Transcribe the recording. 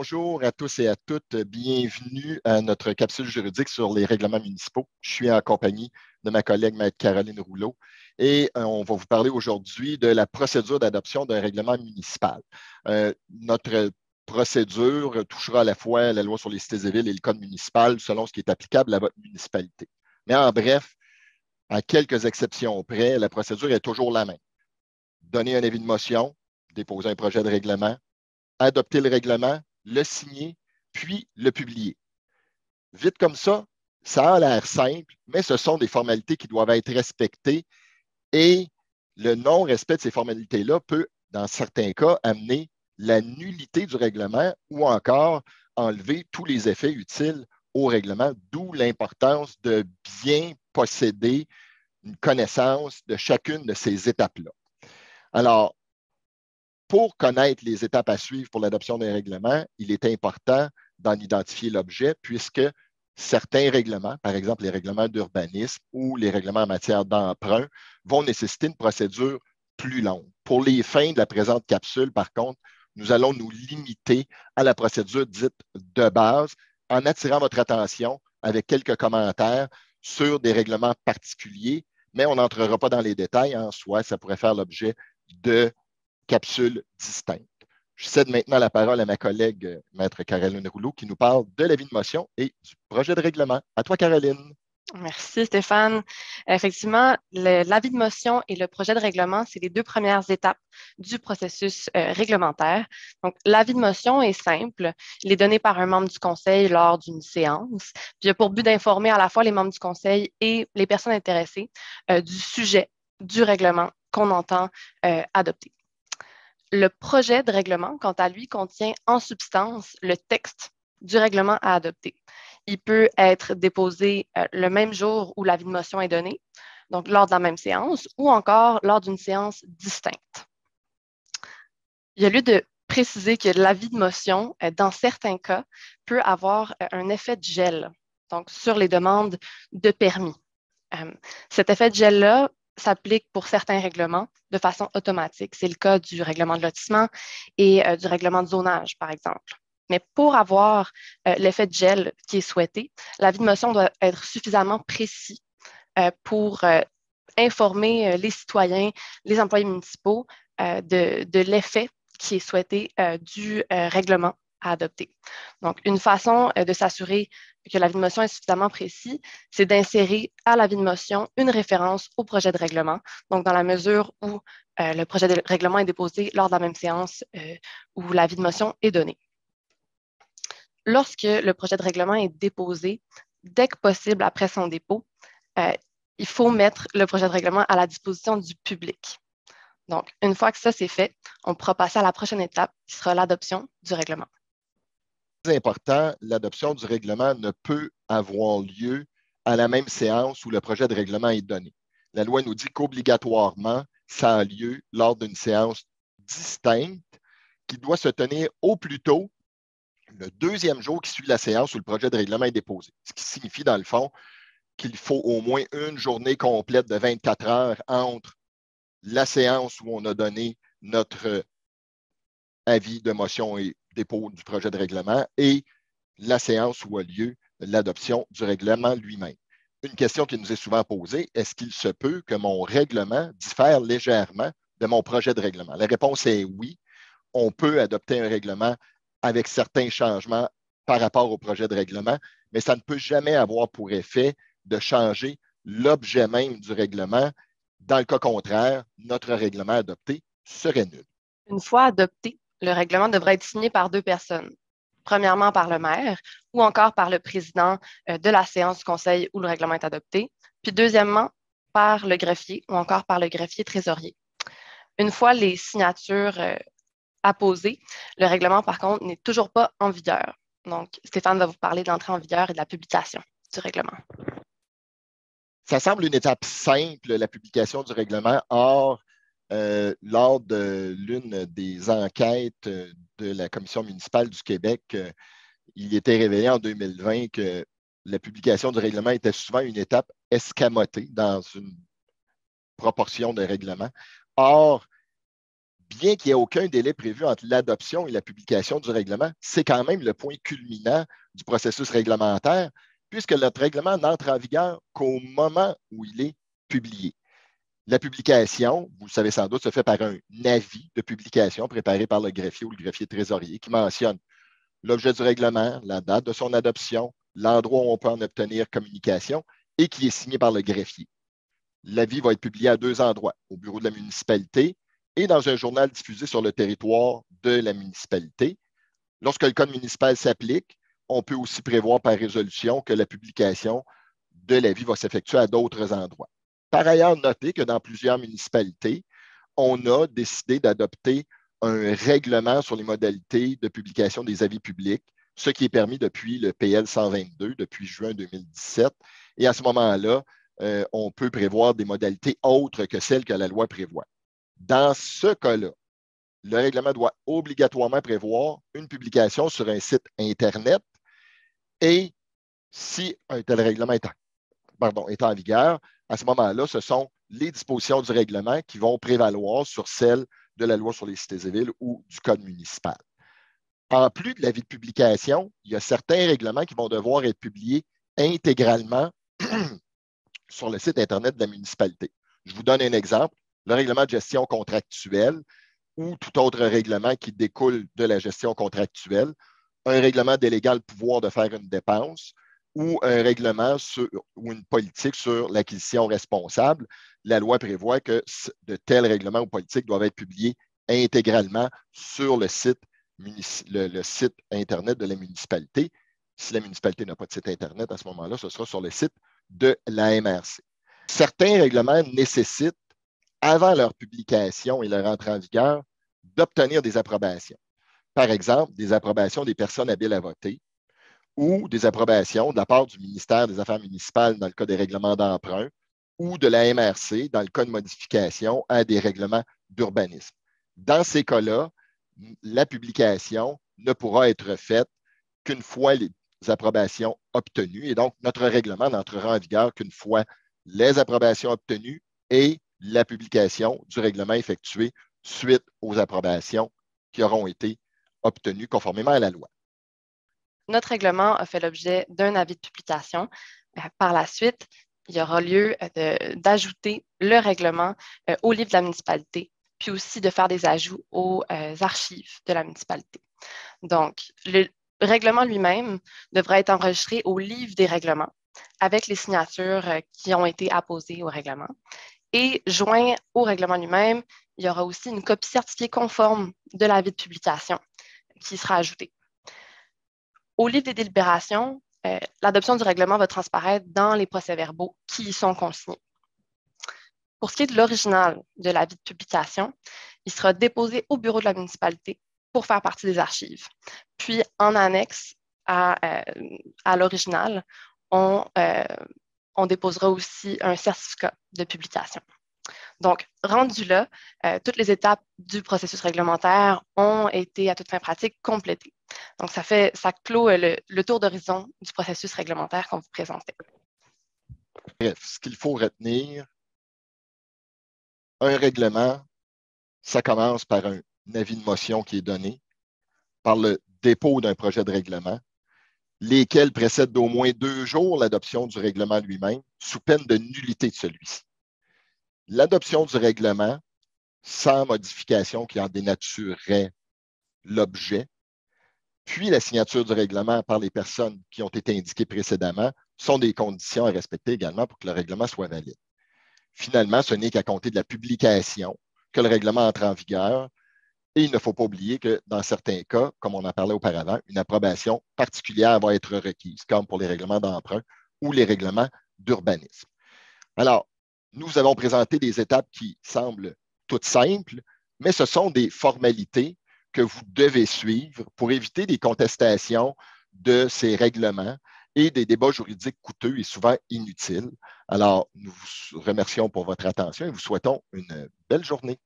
bonjour à tous et à toutes. Bienvenue à notre capsule juridique sur les règlements municipaux. Je suis en compagnie de ma collègue Maître Caroline Rouleau et on va vous parler aujourd'hui de la procédure d'adoption d'un règlement municipal. Notre procédure touchera à la fois la loi sur les cités et villes et le code municipal selon ce qui est applicable à votre municipalité. Mais en bref, à quelques exceptions près, la procédure est toujours la même. Donner un avis de motion, déposer un projet de règlement, adopter le règlement, le signer, puis le publier. Vite comme ça a l'air simple, mais ce sont des formalités qui doivent être respectées et le non-respect de ces formalités-là peut, dans certains cas, amener la nullité du règlement ou encore enlever tous les effets utiles au règlement, d'où l'importance de bien posséder une connaissance de chacune de ces étapes-là. Alors, pour connaître les étapes à suivre pour l'adoption d'un règlement, il est important d'en identifier l'objet puisque certains règlements, par exemple les règlements d'urbanisme ou les règlements en matière d'emprunt, vont nécessiter une procédure plus longue. Pour les fins de la présente capsule, par contre, nous allons nous limiter à la procédure dite de base en attirant votre attention avec quelques commentaires sur des règlements particuliers, mais on n'entrera pas dans les détails en soi, ça pourrait faire l'objet de capsules distinctes. Je cède maintenant la parole à ma collègue, Maître Caroline Rouleau, qui nous parle de l'avis de motion et du projet de règlement. À toi, Caroline. Merci Stéphane. Effectivement, l'avis de motion et le projet de règlement, c'est les deux premières étapes du processus réglementaire. Donc, l'avis de motion est simple. Il est donné par un membre du conseil lors d'une séance. Puis, il a pour but d'informer à la fois les membres du conseil et les personnes intéressées du sujet du règlement qu'on entend adopter. Le projet de règlement, quant à lui, contient en substance le texte du règlement à adopter. Il peut être déposé le même jour où l'avis de motion est donné, donc lors de la même séance, ou encore lors d'une séance distincte. Il y a lieu de préciser que l'avis de motion, dans certains cas, peut avoir un effet de gel, donc sur les demandes de permis. Cet effet de gel-là s'applique pour certains règlements de façon automatique. C'est le cas du règlement de lotissement et du règlement de zonage, par exemple. Mais pour avoir l'effet de gel qui est souhaité, l'avis de motion doit être suffisamment précis pour informer les citoyens, les employés municipaux de l'effet qui est souhaité du règlement à adopter. Donc, une façon de s'assurer que l'avis de motion est suffisamment précis, c'est d'insérer à l'avis de motion une référence au projet de règlement. Donc, dans la mesure où le projet de règlement est déposé lors de la même séance où l'avis de motion est donné. Lorsque le projet de règlement est déposé, dès que possible après son dépôt, il faut mettre le projet de règlement à la disposition du public. Donc, une fois que ça c'est fait, on pourra passer à la prochaine étape, qui sera l'adoption du règlement. C'est important, l'adoption du règlement ne peut avoir lieu à la même séance où le projet de règlement est donné. La loi nous dit qu'obligatoirement, ça a lieu lors d'une séance distincte qui doit se tenir au plus tôt le deuxième jour qui suit la séance où le projet de règlement est déposé. Ce qui signifie, dans le fond, qu'il faut au moins une journée complète de 24 heures entre la séance où on a donné notre avis de motion et dépôt du projet de règlement et la séance où a lieu l'adoption du règlement lui-même. Une question qui nous est souvent posée, est-ce qu'il se peut que mon règlement diffère légèrement de mon projet de règlement? La réponse est oui. On peut adopter un règlement avec certains changements par rapport au projet de règlement, mais ça ne peut jamais avoir pour effet de changer l'objet même du règlement. Dans le cas contraire, notre règlement adopté serait nul. Une fois adopté, le règlement devra être signé par deux personnes. Premièrement, par le maire ou encore par le président de la séance du conseil où le règlement est adopté. Puis deuxièmement, par le greffier ou encore par le greffier trésorier. Une fois les signatures apposées, le règlement, par contre, n'est toujours pas en vigueur. Donc, Stéphane va vous parler de l'entrée en vigueur et de la publication du règlement. Ça semble une étape simple, la publication du règlement. Or, lors de l'une des enquêtes de la Commission municipale du Québec, il était révélé en 2020 que la publication du règlement était souvent une étape escamotée dans une proportion de règlement. Or, bien qu'il n'y ait aucun délai prévu entre l'adoption et la publication du règlement, c'est quand même le point culminant du processus réglementaire, puisque notre règlement n'entre en vigueur qu'au moment où il est publié. La publication, vous le savez sans doute, se fait par un avis de publication préparé par le greffier ou le greffier trésorier qui mentionne l'objet du règlement, la date de son adoption, l'endroit où on peut en obtenir communication et qui est signé par le greffier. L'avis va être publié à 2 endroits, au bureau de la municipalité et dans un journal diffusé sur le territoire de la municipalité. Lorsque le code municipal s'applique, on peut aussi prévoir par résolution que la publication de l'avis va s'effectuer à d'autres endroits. Par ailleurs, notez que dans plusieurs municipalités, on a décidé d'adopter un règlement sur les modalités de publication des avis publics, ce qui est permis depuis le PL 122, depuis juin 2017. Et à ce moment-là, on peut prévoir des modalités autres que celles que la loi prévoit. Dans ce cas-là, le règlement doit obligatoirement prévoir une publication sur un site Internet et si un tel règlement est en vigueur, à ce moment-là, ce sont les dispositions du règlement qui vont prévaloir sur celles de la loi sur les cités et villes ou du code municipal. En plus de l'avis de publication, il y a certains règlements qui vont devoir être publiés intégralement sur le site Internet de la municipalité. Je vous donne un exemple, le règlement de gestion contractuelle ou tout autre règlement qui découle de la gestion contractuelle, un règlement déléguant le pouvoir de faire une dépense ou un règlement ou une politique sur l'acquisition responsable. La loi prévoit que de tels règlements ou politiques doivent être publiés intégralement sur le site Internet de la municipalité. Si la municipalité n'a pas de site Internet, à ce moment-là, ce sera sur le site de la MRC. Certains règlements nécessitent, avant leur publication et leur entrée en vigueur, d'obtenir des approbations. Par exemple, des approbations des personnes habiles à voter ou des approbations de la part du ministère des Affaires municipales dans le cas des règlements d'emprunt ou de la MRC dans le cas de modification à des règlements d'urbanisme. Dans ces cas-là, la publication ne pourra être faite qu'une fois les approbations obtenues et donc notre règlement n'entrera en vigueur qu'une fois les approbations obtenues et la publication du règlement effectué suite aux approbations qui auront été obtenues conformément à la loi. Notre règlement a fait l'objet d'un avis de publication. Par la suite, il y aura lieu d'ajouter le règlement au livre de la municipalité, puis aussi de faire des ajouts aux archives de la municipalité. Donc, le règlement lui-même devra être enregistré au livre des règlements avec les signatures qui ont été apposées au règlement. Et joint au règlement lui-même, il y aura aussi une copie certifiée conforme de l'avis de publication qui sera ajoutée. Au livre des délibérations, l'adoption du règlement va transparaître dans les procès-verbaux qui y sont consignés. Pour ce qui est de l'original de l'avis de publication, il sera déposé au bureau de la municipalité pour faire partie des archives. Puis, en annexe à l'original, on déposera aussi un certificat de publication. Donc, rendu là, toutes les étapes du processus réglementaire ont été, à toute fin pratique, complétées. Donc, ça clôt le tour d'horizon du processus réglementaire qu'on vous présentait. Bref, ce qu'il faut retenir, un règlement, ça commence par un avis de motion qui est donné, par le dépôt d'un projet de règlement, lesquels précèdent d'au moins 2 jours l'adoption du règlement lui-même, sous peine de nullité de celui-ci. L'adoption du règlement, sans modification qui en dénaturerait l'objet, puis la signature du règlement par les personnes qui ont été indiquées précédemment sont des conditions à respecter également pour que le règlement soit valide. Finalement, ce n'est qu'à compter de la publication que le règlement entre en vigueur et il ne faut pas oublier que dans certains cas, comme on en parlait auparavant, une approbation particulière va être requise, comme pour les règlements d'emprunt ou les règlements d'urbanisme. Alors, nous avons présenté des étapes qui semblent toutes simples, mais ce sont des formalités que vous devez suivre pour éviter des contestations de ces règlements et des débats juridiques coûteux et souvent inutiles. Alors, nous vous remercions pour votre attention et vous souhaitons une belle journée.